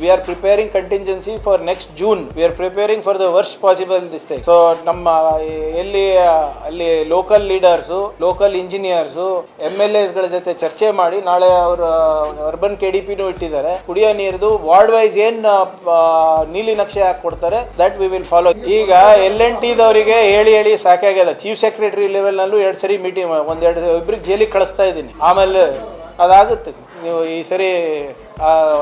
we are preparing contingency for next June. We are preparing for the worst possible this thing. So ನಮ್ಮ ಅಲ್ಲಿ local leaders, local engineers, MLAs ಗಳ ಜೊತೆ ಚರ್ಚೆ ಮಾಡಿ ನಾಳೆ ಅವರು ಅರ್ಬನ್ KDPನೂ ಇಟ್ಟಿದ್ದಾರೆ. ಕುಡಿಯೋ ನೀರ್ದು ವಾರ್ಡ್ ವೈಸ್ ಏನ್ ನೀಲಿ ನಕ್ಷೆ ಹಾಕಿ ಕೊಡ್ತಾರೆ ದಟ್ ವಿ ವಿಲ್ ಫಾಲೋ. ಈಗ L&T ದವರಿಗೆ ಹೇಳಿ ಸಾಕಾಗ್ಯದ. ಚೀಫ್ ಸೆಕ್ರೆಟರಿ ಲೆವೆಲ್ ನಲ್ಲೂ 2 ಸರಿ ಮೀಟಿಂಗ್, ಇಬ್ಬರಿಗೆ ಜೈಲಿಗೆ ಕಳಿಸ್ತಾ ಇದ್ದೀನಿ. ಆಮೇಲೆ ಅದಾಗುತ್ತೆ. ನೀವು ಈ ಸರಿ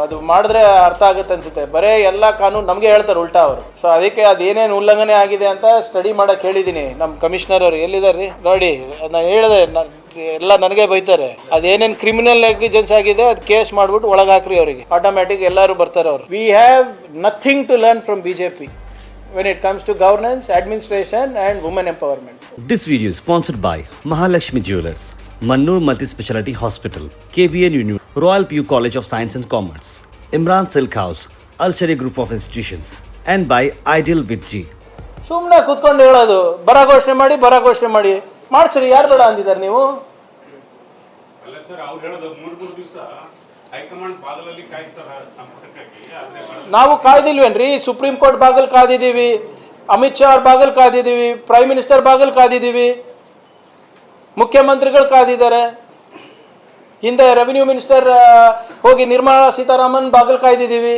ಅದು ಮಾಡಿದ್ರೆ ಅರ್ಥ ಆಗುತ್ತೆ ಅನ್ಸುತ್ತೆ. ಬರೇ ಎಲ್ಲ ಕಾನೂನು ನಮಗೆ ಹೇಳ್ತಾರೆ ಉಲ್ಟಾ ಅವರು. ಸೊ ಅದಕ್ಕೆ ಅದೇನೇನು ಉಲ್ಲಂಘನೆ ಆಗಿದೆ ಅಂತ ಸ್ಟಡಿ ಮಾಡಕ್ಕೆ ಹೇಳಿದ್ದೀನಿ. ನಮ್ಮ ಕಮಿಷನರ್ ಅವರು ಎಲ್ಲಿದ್ದಾರೆ ನೋಡಿ, ನಾನು ಹೇಳಿದೆ, ಎಲ್ಲ ನನಗೆ ಬೈತಾರೆ. ಅದೇನೇನು ಕ್ರಿಮಿನಲ್ ನೆಗ್ಲಿಜೆನ್ಸ್ ಆಗಿದೆ ಅದು ಕೇಸ್ ಮಾಡ್ಬಿಟ್ಟು ಒಳಗೆ ಹಾಕ್ರಿ ಅವರಿಗೆ, ಆಟೋಮ್ಯಾಟಿಕ್ ಎಲ್ಲರೂ ಬರ್ತಾರೆ ಅವರು. We have nothing to learn from BJP when it comes to governance, administration and women empowerment. This video is sponsored by Mahalakshmi Jewelers, Mannur Multi-Speciality Hospital, KBN Union, Royal PU College of Science and Commerce, Imran Silk House, Al-Shari Group of Institutions, and by Ideal with G. ಸುಮ್ಮನೆ ಕೂತ್ಕೊಂಡು ಹೇಳೋದು, ಬರ ಘೋಷಣೆ ಮಾಡಿ ಮಾಡಿಸ್ರಿ. ಯಾರು ಬೇಡ ಅಂದಿದ್ದಾರೆ ನೀವು? ಅಲ್ಲ ಸರ್, ಅವ್ರು ಹೇಳೋದು 3 ದಿವಸ ಹೈಕಮಾಂಡ್ ಬಾಗಲಲ್ಲಿ ಕಾಯ್ತಾರೆ ಸಂಪರ್ಕಕ್ಕೆ. ನಾವು ಕಾಯ್ದಿಲ್ವೇನ್ರಿ? ಸುಪ್ರೀಂ ಕೋರ್ಟ್ ಬಾಗಲ್ ಕಾದಿದ್ದೀವಿ, ಅಮಿತ್ ಶಾ ಅವ್ರ ಬಾಗಲ್ ಕಾದಿದ್ದೀವಿ, ಪ್ರೈಮ್ ಮಿನಿಸ್ಟರ್ ಬಾಗಲ್ ಕಾದಿದ್ದೀವಿ, ಮುಖ್ಯಮಂತ್ರಿಗಳು ಕಾದಿದ್ದಾರೆ. ಹಿಂದೆ ರೆವಿನ್ಯೂ ಮಿನಿಸ್ಟರ್ ಹೋಗಿ ನಿರ್ಮಲಾ ಸೀತಾರಾಮನ್ ಬಾಗಲ್ ಕಾಯ್ದಿದ್ದೀವಿ.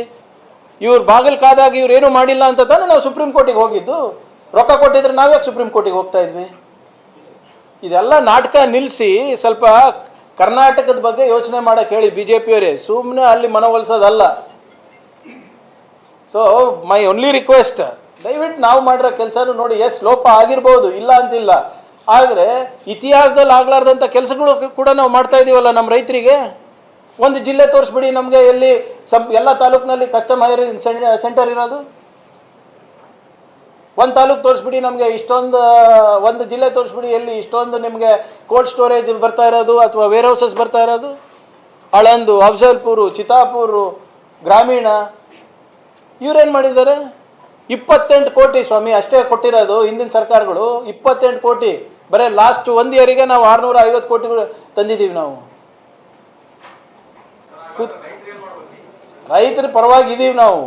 ಇವ್ರು ಬಾಗಲ್ ಕಾದಾಗ ಇವ್ರು ಏನೂ ಮಾಡಿಲ್ಲ ಅಂತ ತಾನೇ ನಾವು ಸುಪ್ರೀಂ ಕೋರ್ಟಿಗೆ ಹೋಗಿದ್ದು. ರೊಕ್ಕ ಕೊಟ್ಟಿದ್ರೆ ನಾವ್ಯಾಕೆ ಸುಪ್ರೀಂ ಕೋರ್ಟಿಗೆ ಹೋಗ್ತಾ ಇದ್ವಿ? ಇದೆಲ್ಲ ನಾಟಕ ನಿಲ್ಲಿಸಿ ಸ್ವಲ್ಪ ಕರ್ನಾಟಕದ ಬಗ್ಗೆ ಯೋಚನೆ ಮಾಡಕ್ಕೆ ಹೇಳಿ BJPಯವರೇ, ಸುಮ್ಮನೆ ಅಲ್ಲಿ ಮನವೊಲಿಸೋದಲ್ಲ. ಸೊ ಮೈ ಓನ್ಲಿ ರಿಕ್ವೆಸ್ಟ್, ದಯವಿಟ್ಟು ನಾವು ಮಾಡಿರೋ ಕೆಲಸನೂ ನೋಡಿ. ಎಸ್, ಲೋಪ ಆಗಿರ್ಬೋದು, ಇಲ್ಲ ಅಂತಿಲ್ಲ, ಆದರೆ ಇತಿಹಾಸದಲ್ಲಿ ಆಗಲಾರ್ದಂಥ ಕೆಲಸಗಳು ಕೂಡ ನಾವು ಮಾಡ್ತಾ ಇದ್ದೀವಲ್ಲ ನಮ್ಮ ರೈತರಿಗೆ. ಒಂದು ಜಿಲ್ಲೆ ತೋರಿಸ್ಬಿಡಿ ನಮಗೆ, ಎಲ್ಲಿ ಎಲ್ಲ ತಾಲೂಕಿನಲ್ಲಿ ಕಸ್ಟಮ್ ಹೈರಿಂಗ್ ಸೆಂಟರ್ ಇರೋದು. ಒಂದು ತಾಲೂಕು ತೋರಿಸ್ಬಿಡಿ ನಮಗೆ, ಒಂದು ಜಿಲ್ಲೆ ತೋರಿಸ್ಬಿಡಿ ಎಲ್ಲಿ ಇಷ್ಟೊಂದು ನಿಮಗೆ ಕೋಲ್ಡ್ ಸ್ಟೋರೇಜ್ ಬರ್ತಾ ಇರೋದು ಅಥವಾ ವೇರ್ ಹೌಸಸ್ ಬರ್ತಾ ಇರೋದು. ಆಳಂದು, ಅಫಜಲ್ಪುರು, ಚಿತ್ತಾಪುರು, ಗ್ರಾಮೀಣ ಇವ್ರೇನು ಮಾಡಿದ್ದಾರೆ? 28 ಕೋಟಿ ಸ್ವಾಮಿ ಅಷ್ಟೇ ಕೊಟ್ಟಿರೋದು ಹಿಂದಿನ ಸರ್ಕಾರಗಳು. 28 ಕೋಟಿ ಬರೀ ಲಾಸ್ಟ್ 1 ಇಯರಿಗೆ ನಾವು 650 ಕೋಟಿ ತಂದಿದ್ದೀವಿ ನಾವು. ರೈತರ ಪರವಾಗಿದ್ದೀವಿ ನಾವು.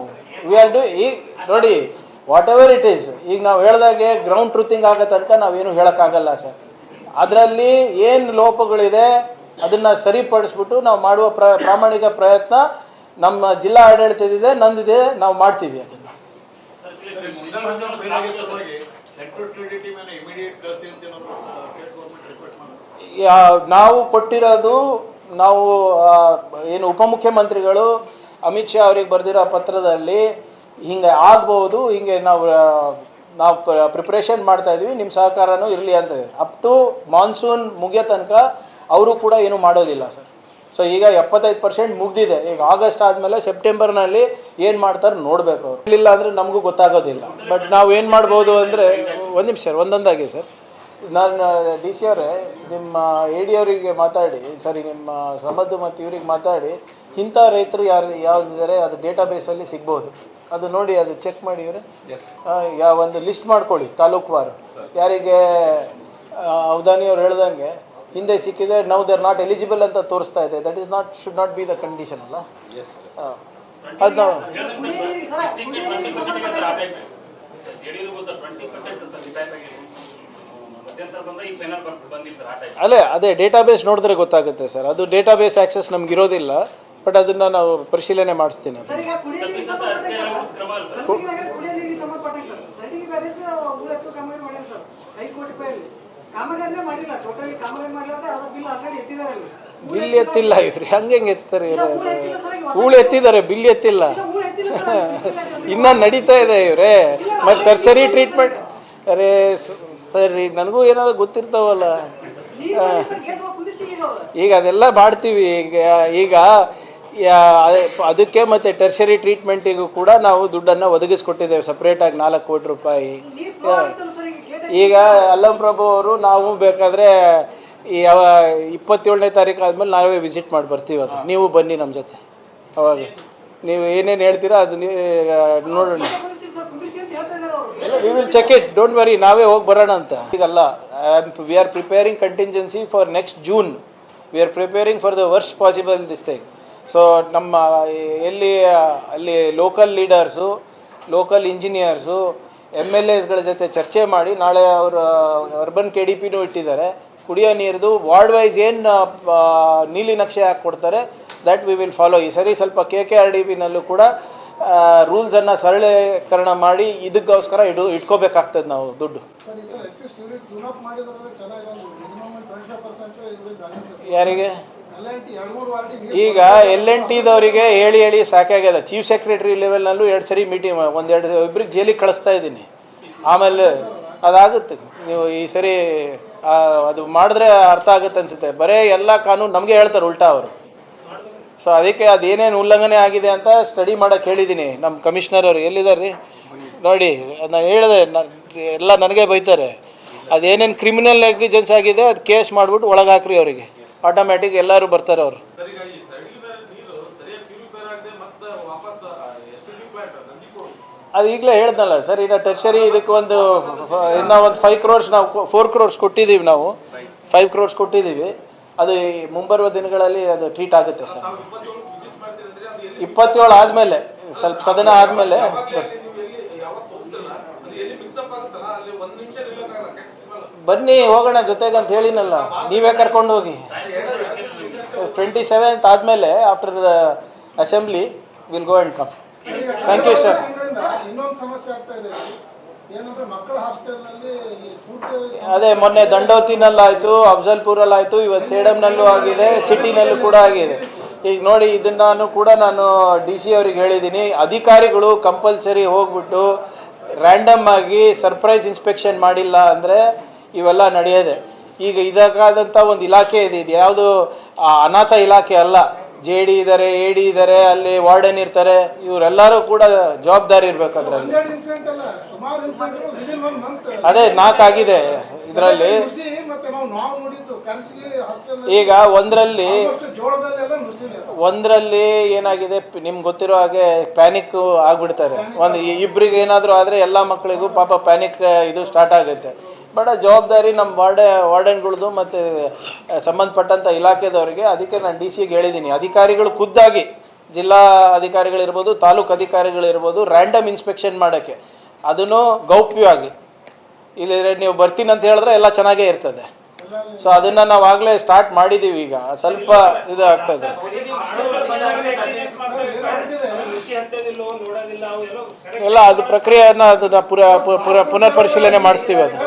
We are do. ಈಗ ನೋಡಿ, ವಾಟ್ ಎವರ್ ಇಟ್ ಈಸ್, ಈಗ ನಾವು ಹೇಳ್ದಾಗೆ ಗ್ರೌಂಡ್ ಟ್ರೂತಿಂಗ್ ಆಗೋ ತನಕ ನಾವೇನು ಹೇಳೋಕ್ಕಾಗಲ್ಲ ಸರ್. ಅದರಲ್ಲಿ ಏನು ಲೋಪಗಳಿದೆ ಅದನ್ನು ಸರಿಪಡಿಸ್ಬಿಟ್ಟು ನಾವು ಮಾಡುವ ಪ್ರಾಮಾಣಿಕ ಪ್ರಯತ್ನ ನಮ್ಮ ಜಿಲ್ಲಾ ಆಡಳಿತದಿದೆ, ನಂದಿದೆ, ನಾವು ಮಾಡ್ತೀವಿ ಅದನ್ನು. ನಾವು ಕೊಟ್ಟಿರೋದು, ನಾವು ಏನು ಉಪಮುಖ್ಯಮಂತ್ರಿಗಳು ಅಮಿತ್ ಶಾ ಅವ್ರಿಗೆ ಬರೆದಿರೋ ಪತ್ರದಲ್ಲಿ ಹಿಂಗೆ ಆಗ್ಬೋದು, ಹಿಂಗೆ ನಾವು ಪ್ರಿಪ್ರೇಷನ್ ಮಾಡ್ತಾ ಇದ್ವಿ, ನಿಮ್ಮ ಸಹಕಾರನೂ ಇರಲಿ ಅಂತ. ಅಪ್ ಟು ಮಾನ್ಸೂನ್ ಮುಗಿಯೋ ತನಕ ಅವರು ಕೂಡ ಏನೂ ಮಾಡೋದಿಲ್ಲ ಸರ್. ಸೊ ಈಗ 75% ಮುಗ್ದಿದೆ. ಈಗ ಆಗಸ್ಟ್ ಆದಮೇಲೆ ಸೆಪ್ಟೆಂಬರ್ನಲ್ಲಿ ಏನು ಮಾಡ್ತಾರೆ ನೋಡಬೇಕು ಅವರು. ಇಲ್ಲ ಅಂದರೆ ನಮಗೂ ಗೊತ್ತಾಗೋದಿಲ್ಲ. ಬಟ್ ನಾವು ಏನು ಮಾಡ್ಬೋದು ಅಂದರೆ, ಒಂದು ನಿಮಿಷ ಸರ್, ಒಂದೊಂದಾಗಿ ಸರ್. ನಾನು DC ಅವರೇ, ನಿಮ್ಮ AD ಅವರಿಗೆ ಮಾತಾಡಿ, ಸರಿ ನಿಮ್ಮ ಸಮದ್ದು ಮತ್ತು ಇವ್ರಿಗೆ ಮಾತಾಡಿ, ಇಂಥ ರೈತರು ಯಾವ್ದಿದ್ದಾರೆ ಅದು ಡೇಟಾಬೇಸಲ್ಲಿ ಸಿಗ್ಬೋದು. ಅದು ನೋಡಿ, ಅದು ಚೆಕ್ ಮಾಡಿ ಇವರೇ. ಒಂದು ಲಿಸ್ಟ್ ಮಾಡ್ಕೊಳ್ಳಿ ತಾಲೂಕುವಾರು. ಯಾರಿಗೆ ಅವಧಾನಿ ಅವ್ರು ಹೇಳ್ದಂಗೆ ಹಿಂದೆ ಸಿಕ್ಕಿದೆ, ನಾವು ದೇ ಆರ್ ನಾಟ್ ಎಲಿಜಿಬಲ್ ಅಂತ ತೋರಿಸ್ತಾ ಇದೆ. That is not, should not be the condition ಅಲ್ಲ. ಅದು ನಾವು ಅದೇ ಡೇಟಾಬೇಸ್ ನೋಡಿದ್ರೆ ಗೊತ್ತಾಗುತ್ತೆ ಸರ್. ಅದು ಡೇಟಾಬೇಸ್ ಆಕ್ಸೆಸ್ ನಮ್ಗೆ ಇರೋದಿಲ್ಲ, ಬಟ್ ಅದನ್ನು ನಾವು ಪರಿಶೀಲನೆ ಮಾಡಿಸ್ತೀನಿ. ಬಿಲ್ ಎತ್ತಿಲ್ಲ ಇವ್ರು, ಹೆಂಗೆ ಎತ್ತಾರೆ? ಹೂಳು ಎತ್ತಿದ್ದಾರೆ, ಬಿಲ್ ಎತ್ತಿಲ್ಲ. ಇನ್ನೂ ನಡೀತಾ ಇದೆ ಇವ್ರೆ. ಮತ್ತು ಟರ್ಸರಿ ಟ್ರೀಟ್ಮೆಂಟ್. ಅರೇ ಸರ್, ಈಗ ನನಗೂ ಏನಾದ್ರು ಗೊತ್ತಿರ್ತಾವಲ್ಲ. ಈಗ ಅದೆಲ್ಲ ಮಾಡ್ತೀವಿ. ಈಗ ಅದಕ್ಕೆ ಮತ್ತು ಟರ್ಷರಿ ಟ್ರೀಟ್ಮೆಂಟಿಗೂ ಕೂಡ ನಾವು ದುಡ್ಡನ್ನು ಒದಗಿಸ್ಕೊಟ್ಟಿದ್ದೇವೆ ಸಪ್ರೇಟಾಗಿ 4 ಕೋಟಿ ರೂಪಾಯಿ. ಈಗ ಅಲ್ಲಂ ಪ್ರಭು ಅವರು, ನಾವು ಬೇಕಾದರೆ ಈ 27ನೇ ತಾರೀಕು ಆದಮೇಲೆ ನಾವೇ ವಿಸಿಟ್ ಮಾಡಿ ಬರ್ತೀವಿ. ಅದು ನೀವು ಬನ್ನಿ ನಮ್ಮ ಜೊತೆ. ಅವಾಗ ನೀವು ಏನೇನು ಹೇಳ್ತೀರಾ ಅದು ನೋಡೋಣ. We will check it, don't worry, ನಾವೇ ಹೋಗಿ ಬರೋಣ ಅಂತ. ಈಗಲ್ಲ, we are preparing contingency for next June. We are preparing for the worst possible this thing. So ನಮ್ಮ ಎಲ್ಲಿ ಅಲ್ಲಿ ಲೋಕಲ್ ಲೀಡರ್ಸು, ಲೋಕಲ್ ಇಂಜಿನಿಯರ್ಸು, MLAಸ್ಗಳ ಜೊತೆ ಚರ್ಚೆ ಮಾಡಿ ನಾಳೆ ಅವರು ಅರ್ಬನ್ KDPನೂ ಇಟ್ಟಿದ್ದಾರೆ. ಕುಡಿಯೋ ನೀರ್ದು ವಾರ್ಡ್ ವೈಸ್ ಏನು ನೀಲಿ ನಕ್ಷೆ ಹಾಕಿ ಕೊಡ್ತಾರೆ ದಟ್ ವಿ ವಿಲ್ ಫಾಲೋ. ಈ ಸರಿ ಸ್ವಲ್ಪ KKRDBನಲ್ಲೂ ಕೂಡ ರೂಲ್ಸನ್ನು ಸರಳೀಕರಣ ಮಾಡಿ ಇದಕ್ಕೋಸ್ಕರ ಇಟ್ಕೋಬೇಕಾಗ್ತದೆ ನಾವು ದುಡ್ಡು. ಯಾರಿಗೆ ಈಗ L&Tದವರಿಗೆ ಹೇಳಿ ಸಾಕಾಗ್ಯದ. ಚೀಫ್ ಸೆಕ್ರೆಟರಿ ಲೆವೆಲ್ನಲ್ಲೂ 2 ಸರಿ ಮೀಟಿಂಗ್, ಇಬ್ಬರಿಗೆ ಜೈಲಿಗೆ ಕಳಿಸ್ತಾ ಇದ್ದೀನಿ. ಆಮೇಲೆ ಅದಾಗುತ್ತೆ. ನೀವು ಈ ಸರಿ ಅದು ಮಾಡಿದ್ರೆ ಅರ್ಥ ಆಗುತ್ತೆ ಅನಿಸುತ್ತೆ. ಬರೀ ಎಲ್ಲ ಕಾನೂನು ನಮಗೆ ಹೇಳ್ತಾರೆ ಉಲ್ಟಾ ಅವರು. ಸೊ ಅದಕ್ಕೆ ಅದೇನೇನು ಉಲ್ಲಂಘನೆ ಆಗಿದೆ ಅಂತ ಸ್ಟಡಿ ಮಾಡೋಕ್ಕೆ ಹೇಳಿದ್ದೀನಿ ನಮ್ಮ ಕಮಿಷನರ್ ಅವರು. ಎಲ್ಲಿದ್ದಾರೆ ರೀ ನೋಡಿ, ನಾನು ಹೇಳಿದೆ, ಎಲ್ಲ ನನಗೆ ಬೈತಾರೆ. ಅದೇನೇನು ಕ್ರಿಮಿನಲ್ ನೆಗ್ಲಿಜೆನ್ಸ್ ಆಗಿದೆ ಅದು ಕೇಸ್ ಮಾಡಿಬಿಟ್ಟು ಒಳಗೆ ಹಾಕ್ರಿ ಅವರಿಗೆ, ಆಟೋಮ್ಯಾಟಿಕ್ ಎಲ್ಲರೂ ಬರ್ತಾರೆ ಅವರು. ಅದು ಈಗಲೇ ಹೇಳ್ದಲ್ಲ ಸರ್, ಈಗ ಟೆರ್ಷರಿ ಇದಕ್ಕೆ ಒಂದು ಇನ್ನೂ ಒಂದು 5 crores ನಾವು 4 crores ಕೊಟ್ಟಿದ್ದೀವಿ. ನಾವು 5 crores ಕೊಟ್ಟಿದ್ದೀವಿ. ಅದು ಮುಂಬರುವ ದಿನಗಳಲ್ಲಿ ಅದು ಟ್ರೀಟ್ ಆಗುತ್ತೆ ಸರ್. 27 ಆದಮೇಲೆ, ಸ್ವಲ್ಪ ಸದನ ಆದಮೇಲೆ ಬನ್ನಿ ಹೋಗೋಣ ಜೊತೆಗೆ ಅಂತ ಹೇಳಿನಲ್ಲ, ನೀವೇ ಕರ್ಕೊಂಡು ಹೋಗಿ. 27th ಆದಮೇಲೆ after the assembly will go and come. Thank you sir. ಇನ್ನೊಂದು ಸಮಸ್ಯೆ ಆಗ್ತಾ ಇದೆ ಏನಂದ್ರೆ ಮಕ್ಕಳ ಹಾಸ್ಟೆಲ್ನಲ್ಲಿ ಅದೇ ಮೊನ್ನೆ ದಂಡೋತಿನಲ್ಲಾಯಿತು, ಅಫ್ಜಲ್ಪುರಲ್ಲಾಯಿತು, ಇವತ್ತು ಸೇಡಂನಲ್ಲೂ ಆಗಿದೆ, ಸಿಟಿನಲ್ಲೂ ಕೂಡ ಆಗಿದೆ. ಈಗ ನೋಡಿ, ಇದನ್ನು ಕೂಡ ನಾನು DC ಅವ್ರಿಗೆ ಹೇಳಿದ್ದೀನಿ, ಅಧಿಕಾರಿಗಳು ಕಂಪಲ್ಸರಿ ಹೋಗ್ಬಿಟ್ಟು ರ್ಯಾಂಡಮ್ ಆಗಿ ಸರ್ಪ್ರೈಸ್ ಇನ್ಸ್ಪೆಕ್ಷನ್ ಮಾಡಿಲ್ಲ ಅಂದರೆ ಇವೆಲ್ಲ ನಡೆಯೋದೆ. ಈಗ ಇದಕ್ಕಾದಂಥ ಒಂದು ಇಲಾಖೆ ಇದೆ, ಇದು ಯಾವುದು ಅನಾಥ ಇಲಾಖೆ ಅಲ್ಲ. JD ಇದ್ದಾರೆ, AD ಇದ್ದಾರೆ, ಅಲ್ಲಿ ವಾರ್ಡನ್ ಇರ್ತಾರೆ, ಇವರೆಲ್ಲರೂ ಕೂಡ ಜವಾಬ್ದಾರಿ ಇರಬೇಕು ಅದರಲ್ಲಿ. ಅದೇ 4 ಆಗಿದೆ ಇದರಲ್ಲಿ. ಈಗ ಒಂದರಲ್ಲಿ ಏನಾಗಿದೆ ಏನಾಗಿದೆ ಗೊತ್ತಿರೋ ಹಾಗೆ ಪ್ಯಾನಿಕ್ ಆಗ್ಬಿಡ್ತಾರೆ. ಒಂದು ಇಬ್ಬರಿಗೆ ಏನಾದರೂ ಆದರೆ ಎಲ್ಲ ಮಕ್ಕಳಿಗೂ ಪಾಪ ಪ್ಯಾನಿಕ್ ಇದು ಸ್ಟಾರ್ಟ್ ಆಗುತ್ತೆ. ಬಟ್ ಜವಾಬ್ದಾರಿ ನಮ್ಮ ವಾರ್ಡನ್ಗಳದ್ದು ಮತ್ತು ಸಂಬಂಧಪಟ್ಟಂಥ ಇಲಾಖೆದವರಿಗೆ. ಅದಕ್ಕೆ ನಾನು DCಗೆ ಹೇಳಿದ್ದೀನಿ, ಅಧಿಕಾರಿಗಳು ಖುದ್ದಾಗಿ, ಜಿಲ್ಲಾ ಅಧಿಕಾರಿಗಳಿರ್ಬೋದು, ತಾಲೂಕು ಅಧಿಕಾರಿಗಳಿರ್ಬೋದು, ರ್ಯಾಂಡಮ್ ಇನ್ಸ್ಪೆಕ್ಷನ್ ಮಾಡೋಕ್ಕೆ, ಅದನ್ನು ಗೌಪ್ಯವಾಗಿ. ಇಲ್ಲಿದ್ರೆ ನೀವು ಬರ್ತೀನಿ ಅಂತ ಹೇಳಿದ್ರೆ ಎಲ್ಲ ಚೆನ್ನಾಗೇ ಇರ್ತದೆ. ಸೊ ಅದನ್ನು ನಾವು ಆಗಲೇ ಸ್ಟಾರ್ಟ್ ಮಾಡಿದ್ದೀವಿ. ಈಗ ಸ್ವಲ್ಪ ಇದು ಆಗ್ತದೆ. ಎಲ್ಲ ಅದು ಪ್ರಕ್ರಿಯೆಯನ್ನು ಅದನ್ನು ಪುನರ್ ಪರಿಶೀಲನೆ ಮಾಡಿಸ್ತೀವಿ. ಅದು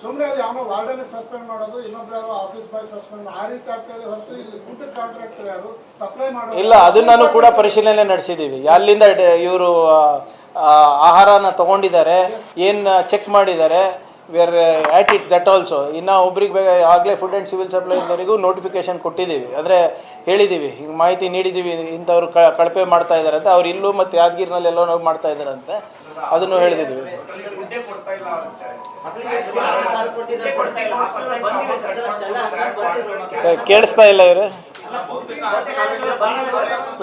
ಸುಮ್ಮನೆ ಅಲ್ಲಿ ಅವನ ವಾರ್ಡನ್ ಸಸ್ಪೆಂಡ್ ಮಾಡೋದು, ಇನ್ನೊಬ್ರು ಯಾರೋ ಆಫೀಸ್ ಬಾಯ್ ಸಸ್ಪೆಂಡ್, ಆ ರೀತಿ ಆಗ್ತಾ ಇದೆ ಹೊರತು ಇಲ್ಲಿ ಫುಡ್ ಕಾಂಟ್ರಾಕ್ಟರ್ ಯಾರು ಸಪ್ಲೈ ಮಾಡೋದು ಇಲ್ಲ. ಅದನ್ನು ಕೂಡ ಪರಿಶೀಲನೆ ನಡೆಸಿದ್ದೀವಿ. ಅಲ್ಲಿಂದ ಇವರು ಆಹಾರನ ತಗೊಂಡಿದ್ದಾರೆ, ಏನು ಚೆಕ್ ಮಾಡಿದ್ದಾರೆ, where at it that also. ಇನ್ನು ಒಬ್ರಿಗೆ ಆಗಲೇ ಫುಡ್ ಆ್ಯಂಡ್ ಸಿವಿಲ್ ಸಪ್ಲೈಸ್ವರೆಗೂ ನೋಟಿಫಿಕೇಶನ್ ಕೊಟ್ಟಿದ್ದೀವಿ. ಅಂದರೆ ಹೇಳಿದ್ದೀವಿ, ಹಿಂಗೆ ಮಾಹಿತಿ ನೀಡಿದ್ದೀವಿ, ಇಂಥವ್ರು ಕಳಪೆ ಮಾಡ್ತಾ ಇದ್ದಾರೆ ಅಂತ. ಅವ್ರು ಇಲ್ಲೂ ಮತ್ತು ಯಾದಗಿರಿನಲ್ಲಿ ಎಲ್ಲೋ ನಾವು ಮಾಡ್ತಾ ಇದ್ದಾರಂತೆ, ಅದನ್ನು ಹೇಳಿದ್ದೀವಿ. ಸರ್ ಕೇಳಿಸ್ತಾ ಇಲ್ಲ ಇವ್ರೆ,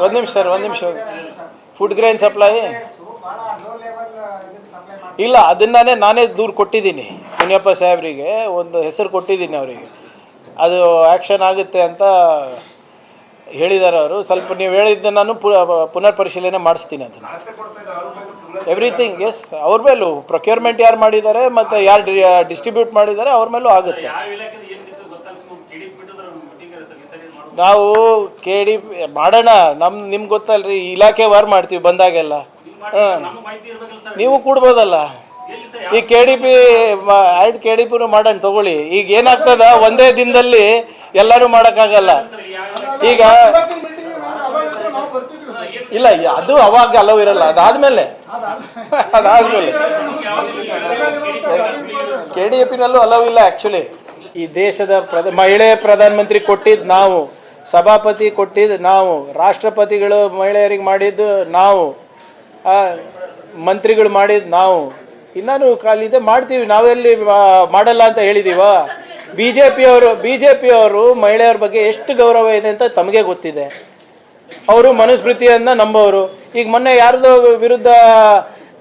ಒಂದು ನಿಮಿಷ. ಫುಡ್ ಗ್ರೈನ್ ಸಪ್ಲೈ ಇಲ್ಲ, ಅದನ್ನೇ ನಾನೇ ದೂರು ಕೊಟ್ಟಿದ್ದೀನಿ ಮುನಿಯಪ್ಪ ಸಾಹೇಬ್ರಿಗೆ, ಒಂದು ಹೆಸರು ಕೊಟ್ಟಿದ್ದೀನಿ ಅವರಿಗೆ. ಅದು ಆ್ಯಕ್ಷನ್ ಆಗುತ್ತೆ ಅಂತ ಹೇಳಿದ್ದಾರೆ ಅವರು. ಸ್ವಲ್ಪ ನೀವು ಹೇಳಿದ್ದ ನಾನು ಪುನರ್ ಪರಿಶೀಲನೆ ಮಾಡಿಸ್ತೀನಿ ಅದನ್ನು. ಎವ್ರಿಥಿಂಗ್ ಎಸ್, ಅವ್ರ ಮೇಲೂ ಪ್ರೊಕ್ಯೂರ್ಮೆಂಟ್ ಯಾರು ಮಾಡಿದ್ದಾರೆ ಮತ್ತು ಯಾರು ಡಿಸ್ಟ್ರಿಬ್ಯೂಟ್ ಮಾಡಿದ್ದಾರೆ ಅವ್ರ ಮೇಲೂ ಆಗುತ್ತೆ. ನಾವು KDP ಮಾಡೋಣ, ನಿಮ್ಗೆ ಗೊತ್ತಲ್ರಿ, ಇಲಾಖೆ ವಾರ್ ಮಾಡ್ತೀವಿ ಬಂದಾಗೆಲ್ಲ. ನೀವು ಕೂಡ್ಬೋದಲ್ಲ. ಈಗ KDP ಆಯ್ತು, KDPನೂ ಮಾಡೋಣ ತಗೊಳ್ಳಿ. ಈಗ ಏನಾಗ್ತದ, ಒಂದೇ ದಿನದಲ್ಲಿ ಎಲ್ಲರೂ ಮಾಡೋಕ್ಕಾಗಲ್ಲ. ಈಗ ಇಲ್ಲ, ಅದು ಅವಾಗ ಅಲವ್ ಇರಲ್ಲ, ಅದಾದ್ಮೇಲೆ KDPನಲ್ಲೂ ಅಲವ್ ಇಲ್ಲ. ಆ್ಯಕ್ಚುಲಿ ಈ ದೇಶದ ಮಹಿಳೆ ಪ್ರಧಾನಮಂತ್ರಿ ಕೊಟ್ಟಿದ್ದು ನಾವು, ಸಭಾಪತಿ ಕೊಟ್ಟಿದ್ದು ನಾವು, ರಾಷ್ಟ್ರಪತಿಗಳು ಮಹಿಳೆಯರಿಗೆ ಮಾಡಿದ್ದು ನಾವು, ಮಂತ್ರಿಗಳು ಮಾಡಿದ್ದು ನಾವು. ಇನ್ನೂ ಕಾಲಿದೆ ಮಾಡ್ತೀವಿ, ನಾವೆಲ್ಲಿ ಮಾಡಲ್ಲ ಅಂತ ಹೇಳಿದೀವ. BJP ಅವರು ಮಹಿಳೆಯರ ಬಗ್ಗೆ ಎಷ್ಟು ಗೌರವ ಇದೆ ಅಂತ ತಮಗೆ ಗೊತ್ತಿದೆ. ಅವರು ಮನುಸ್ಮೃತಿಯನ್ನು ನಂಬೋರು. ಈಗ ಮೊನ್ನೆ ಯಾರ್ದೋ ವಿರುದ್ಧ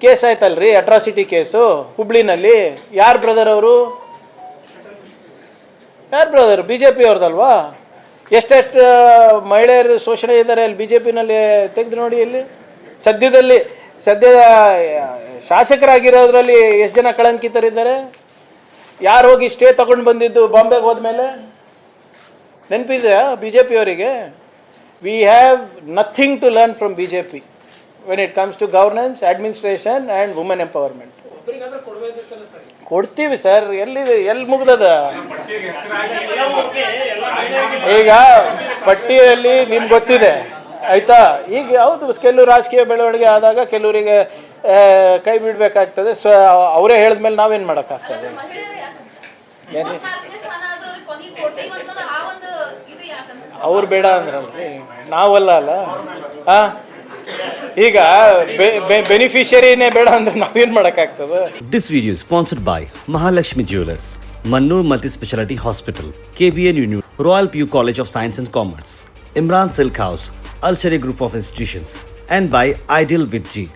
ಕೇಸ್ ಆಯ್ತಲ್ರಿ, ಅಟ್ರಾಸಿಟಿ ಕೇಸು ಹುಬ್ಳಿನಲ್ಲಿ. ಯಾರು ಬ್ರದರ್ ಅವರು? BJP ಅವ್ರದಲ್ವಾ? ಎಷ್ಟೆಷ್ಟು ಮಹಿಳೆಯರು ಶೋಷಣೆ ಇದ್ದಾರೆ ಅಲ್ಲಿ ಬಿ ಜೆ ಪಿನಲ್ಲಿ ತೆಗೆದು ನೋಡಿ ಇಲ್ಲಿ ಸದ್ಯದ ಶಾಸಕರಾಗಿರೋದ್ರಲ್ಲಿ ಎಷ್ಟು ಜನ ಕಳಂಕಿತರಿದ್ದಾರೆ? ಯಾರು ಹೋಗಿ ಸ್ಟೇ ತಗೊಂಡು ಬಂದಿದ್ದು ಬಾಂಬೆಗೆ ಹೋದ್ಮೇಲೆ ನೆನಪಿದೆಯಾ ಬಿ ಜೆ ಪಿಯವರಿಗೆ? We have nothing to learn from B J P when it comes to governance, administration and women empowerment. ಕೊಡ್ತೀವಿ ಸರ್, ಎಲ್ಲಿ ಮುಗ್ದದ? ಈಗ ಪಟ್ಟಿಯಲ್ಲಿ ನಿಮ್ಗೆ ಗೊತ್ತಿದೆ ಆಯ್ತಾ. ಈಗ ಹೌದು, ಕೆಲವು ರಾಜಕೀಯ ಬೆಳವಣಿಗೆ ಆದಾಗ ಕೆಲವರಿಗೆ ಕೈ ಬಿಡಬೇಕಾಗ್ತದೆ. ಅವರೇ ಹೇಳಿದ್ಮೇಲೆ ನಾವೇನು ಮಾಡೋಕ್ಕಾಗ್ತದೆ? ಅವ್ರು ಬೇಡ ಅಂದ್ರಲ್ರಿ, ನಾವಲ್ಲ ಅಲ್ಲ. ಈಗ ಬೆನಿಫಿಷರಿನೇ ಬೇಡ ಅಂದ್ರೆ ನಾವೇನು ಮಾಡೋಕ್ಕಾಗ್ತದೆ? This video is sponsored by Mahalakshmi Jewelers, Mannur Multi-Speciality Hospital, KBN University, Royal PU College of Science and Commerce, Imran Silk House, Al Sharia Group of Institutions, and by Ideal with G.